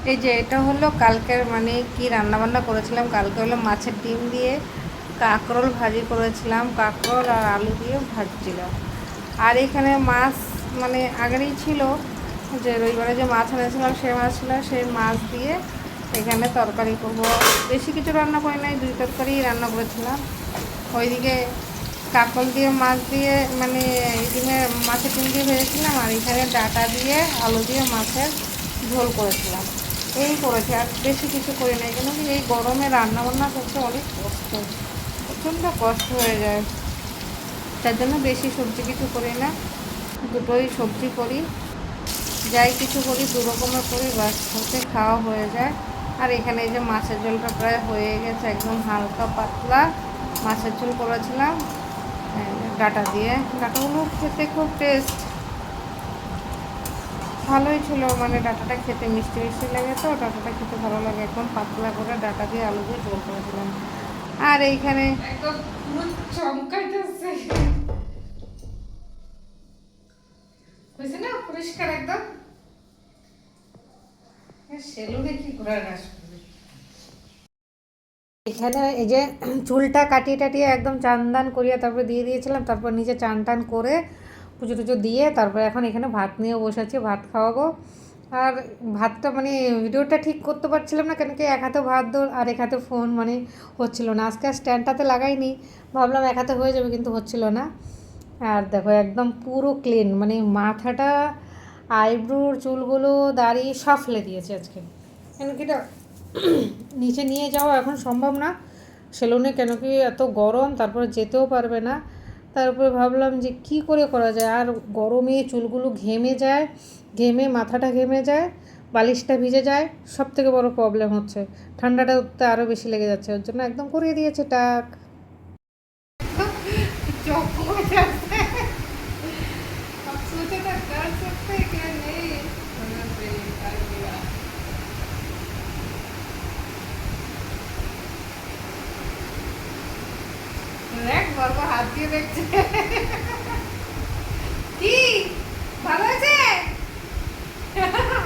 এই যে এটা হলো কালকের মানে কি রান্না বান্না করেছিলাম। কালকে হলো মাছের ডিম দিয়ে কাঁকরোল ভাজি করেছিলাম, কাঁকরোল আর আলু দিয়ে ভাজছিলাম। আর এখানে মাছ মানে আগেরই ছিল, যে রবিবারে যে মাছ এনেছিলাম সেই মাছ ছিল, সেই মাছ দিয়ে এখানে তরকারি করবো। বেশি কিছু রান্না করি নাই, 2 তরকারি রান্না করেছিলাম। ওইদিকে কাঁকরোল দিয়ে মাছ দিয়ে মানে ডিমের মাছের ডিম দিয়ে ভেজেছিলাম, আর এখানে ডাঁটা দিয়ে আলু দিয়ে মাছের ঝোল করেছিলাম। এই করেছি, আর বেশি কিছু করি নাই, কেন কি এই গরমে রান্না বান্না করতে অনেক কষ্ট, প্রচণ্ড কষ্ট হয়ে যায়। তার জন্য বেশি সবজি কিছু করি না, দুটোই সবজি করি, যাই কিছু করি 2 রকমের করি, বাস হচ্ছে খাওয়া হয়ে যায়। আর এখানে এই যে মাছের ঝোলটা প্রায় হয়ে গেছে, একদম হালকা পাতলা মাছের ঝোল করেছিলাম ডাঁটা দিয়ে। ডাঁটাগুলো খেতে খুব টেস্ট ভালোই ছিল, মানে ডাঁটাটা খেতে মিষ্টি মিষ্টি লাগে, তো ডাঁটাটা খেতে ভালো লাগে। একদম পাতলা করে ডাঁটা দিয়ে আলু দিয়ে ঝোল করেছিলাম। আর এইখানে একদম পুরো চমকাইতেছে, বুঝলি না, পরিষ্কার একদম। সেলুনে কি ঘোরার ঘাস করবে। এখানে এই যে চুলটা কাটিয়ে টাটিয়ে একদম চান দান করিয়ে তারপরে দিয়ে দিয়েছিলাম, তারপর নিচে চান টান করে পুজো টুজো দিয়ে তারপরে এখন এখানে ভাত নিয়ে বসেছি, ভাত খাওয়াবো। আর ভাতটা মানে ভিডিওটা ঠিক করতে পারছিলাম না, কেন কি এক হাতে ভাত দৌড় আর এক হাতে ফোন, মানে হচ্ছিল না। আজকে আর স্ট্যান্ডটাতে লাগাইনি, ভাবলাম এক হাতে হয়ে যাবে, কিন্তু হচ্ছিল না। আর দেখো একদম পুরো ক্লিন, মানে মাথাটা আইব্রোর চুলগুলো দাড়ি সব ফেলে দিয়েছে আজকে। কেন কি এটা নিচে নিয়ে যাওয়া এখন সম্ভব না সেলুনে, কেন কি এত গরম, তারপরে যেতেও পারবে না। তারপরে ভাবলাম যে কি করে করা যায়, আর গরমে চুলগুলো ঘেমে যায়, ঘেমে মাথাটা ঘেমে যায়, বালিশটা ভিজে যায়, সব থেকে বড় প্রবলেম হচ্ছে। ঠান্ডাটা উঠতে আরও বেশি লেগে যাচ্ছে, ওর জন্য একদম করিয়ে দিয়েছে টাক। দেখ বর্বর হাত দিয়ে দেখছে, কি ভালো আছে,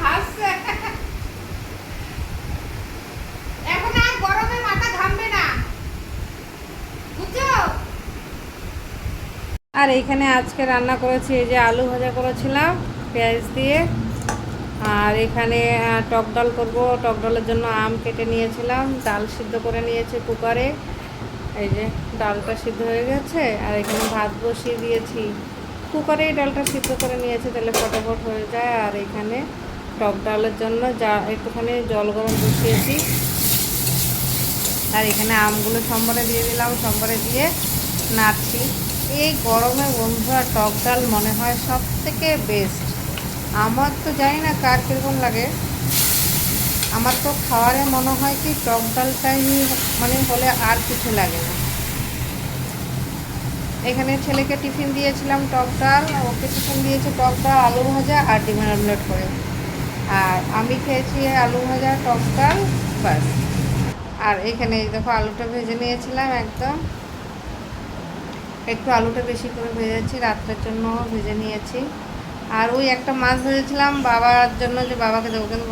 হাসছে। এখন আর গরমে মাথা ঘামবে না, বুঝছো। আর এইখানে আজকে রান্না করেছি এই যে আলু ভাজা করেছিলাম পেঁয়াজ দিয়ে। আর এখানে টক ডাল করবো, টক ডালের জন্য আম কেটে নিয়েছিলাম, ডাল সিদ্ধ করে নিয়েছি কুকারে। এই যে ডালটা সিদ্ধ হয়ে গেছে, আর এখানে ভাত বসিয়ে দিয়েছি, কুকারেই ডালটা সিদ্ধ করে নিয়েছি, তাহলে ফটাফট হয়ে যায়। আর এখানে টক ডালের জন্য যা একটুখানি জল গরম বসিয়েছি। আর এখানে আমগুলো সম্বরে দিয়ে দিলাম, সম্বরে দিয়ে নাড়ছি। এই গরমে বন্ধুরা টক ডাল মনে হয় সব থেকে বেস্ট। আমার তো জানি না কার কীরকম লাগে, আমার তো খাওয়ারে মনে হয় কি টক ডালটাই মানে হলে আর কিছু লাগে না। এখানে ছেলেকে টিফিন দিয়েছিলাম টক ডাল, ওকে টিফিন দিয়েছে টক ডাল আলু ভাজা আর ডিমের অমলেট করে। আর আমি খেয়েছি আলু ভাজা টক ডাল, ব্যাস। আর এখানে দেখো আলুটা ভেজে নিয়েছিলাম একদম, একটু আলুটা বেশি করে ভেজেছি, রাত্রের জন্য ভেজে নিয়েছি। আর ওই একটা মাছ ভেজেছিলাম বাবার জন্য, যে বাবাকে দেবো, কিন্তু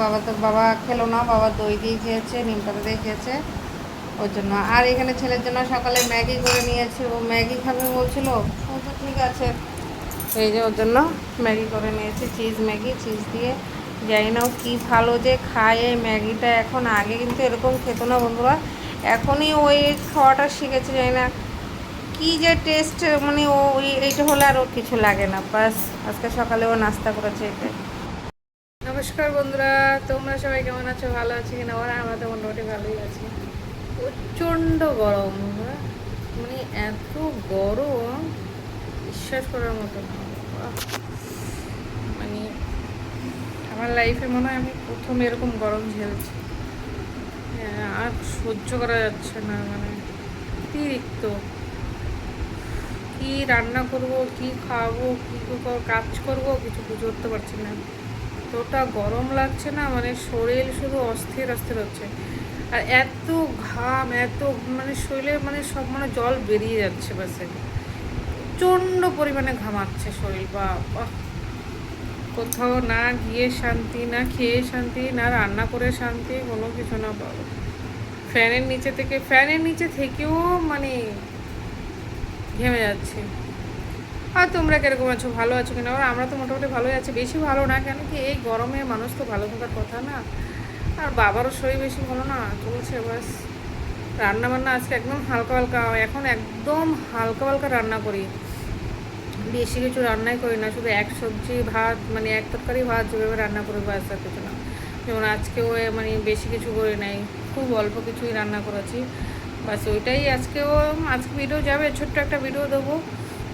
বাবা খেলো না, বাবা দই দিয়ে খেয়েছে, নিম পাতা দিয়ে খেয়েছে, ওর জন্য। আর এখানে ছেলের জন্য সকালে ম্যাগি করে নিয়েছি, ও ম্যাগি খাবে বলছিল, ও তো ঠিক আছে, এই যে ওর জন্য ম্যাগি করে নিয়েছি, চিজ ম্যাগি, চিজ দিয়ে। জানি না ও কী ভালো যে খায় এই ম্যাগিটা এখন, আগে কিন্তু এরকম খেত না বন্ধুরা, এখনই ওই খাওয়াটা শিখেছে, জানি না কী যে টেস্ট, মানে ও এইটা হলে আর ওর কিছু লাগে না, বাস। আজকে সকালে ও নাস্তা করেছে এটাই। নমস্কার বন্ধুরা, তোমরা সবাই কেমন আছো, ভালো আছি কিনা? ওরা আমরা তো মোটামুটি ভালোই আছি। প্রচণ্ড গরম বন্ধুরা, মানে এত গরম বিশ্বাস করার মতো না। মানে আমার লাইফে মনে হয় আমি প্রথম এরকম গরম ঝেলছি। আর সহ্য করা যাচ্ছে না, মানে অতিরিক্ত। কি রান্না করব, কি খাওয়াবো, কী কাজ করব, কিছু বুঝে উঠতে পারছি না। এতটা গরম লাগছে না, মানে শরীর শুধু অস্থির অস্থির হচ্ছে। আর এত ঘাম, এত মানে শরীরে মানে সব মানে জল বেরিয়ে যাচ্ছে, বাসে প্রচণ্ড পরিমাণে ঘামাচ্ছে শরীর, বা কোথাও না গিয়ে শান্তি, না খেয়ে শান্তি, না রান্না করে শান্তি, কোনো কিছু না পাবো। ফ্যানের নিচে থেকেও মানে ঘেমে যাচ্ছে। আর তোমরা কিরকম আছো, ভালো আছো কিনা? আর আমরা তো মোটামুটি ভালোই আছি, বেশি ভালো না, কেন কি এই গরমে মানুষ তো ভালো থাকার কথা না। আর বাবারও শরীর বেশি ভালো না, চলছে বাস। রান্না বান্না আজকে একদম হালকা হালকা, এখন একদম হালকা হালকা রান্না করি, বেশি কিছু রান্নাই করি না, শুধু এক সবজি ভাত, মানে এক তরকারি ভাত যেভাবে রান্না করে বাস, আর কিছু না। যেমন আজকেও মানে বেশি কিছু করি নাই, খুব অল্প কিছুই রান্না করেছি বাস, ওইটাই আজকে ভিডিও যাবে, ছোট্ট একটা ভিডিও দেবো।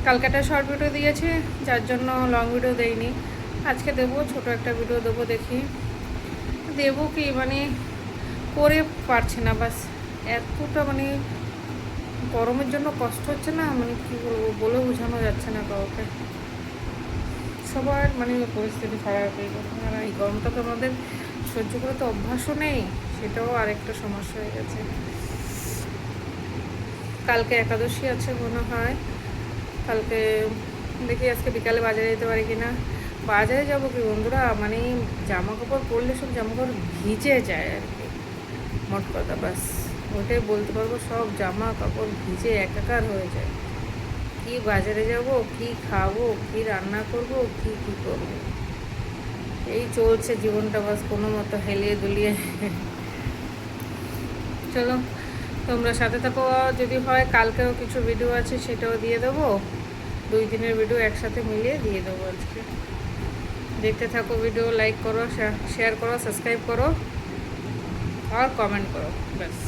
কালকে একটা শর্ট ভিডিও দিয়েছি, যার জন্য লং ভিডিও দেইনি, আজকে দেবো, ছোট একটা ভিডিও দেবো, দেখি দেবো কি, মানে করে পারছি না বাস, এতটা মানে গরমের জন্য কষ্ট হচ্ছে না, মানে কী বলবো, বলে বোঝানো যাচ্ছে না কাউকে। সবার মানে পরিস্থিতি খারাপ হয়ে গেছে, আর এই গরমটা তো আমাদের সহ্য করে তো অভ্যাসও নেই, সেটাও আরেকটা সমস্যা হয়ে গেছে। কালকে একাদশী আছে মনে হয়, কালকে দেখি আজকে বিকালে বাজারে যেতে পারি কি না। বাজারে যাবো কি বন্ধুরা, মানে জামা কাপড় পরলে সব জামা কাপড় ভিজে যায় আর কি, মোট কথা বাস ওটাই বলতে পারবো, সব জামা কাপড় ভিজে একাকার হয়ে যায়। কি বাজারে যাব, কি খাবো, কি রান্না করব, কি কি করবো, এই চলছে জীবনটা বাস, কোনো মতো হেলিয়ে দুলিয়ে। চলো তোমরা সাথে থাকো, যদি হয় কালকেও কিছু ভিডিও আছে সেটাও দিয়ে দেবো, 2 দিনের ভিডিও একসাথে মিলিয়ে দিয়ে দেবো আজকে। দেখতে থাকো ভিডিও, লাইক করো, শেয়ার করো, সাবস্ক্রাইব করো আর কমেন্ট করো, ব্যাস।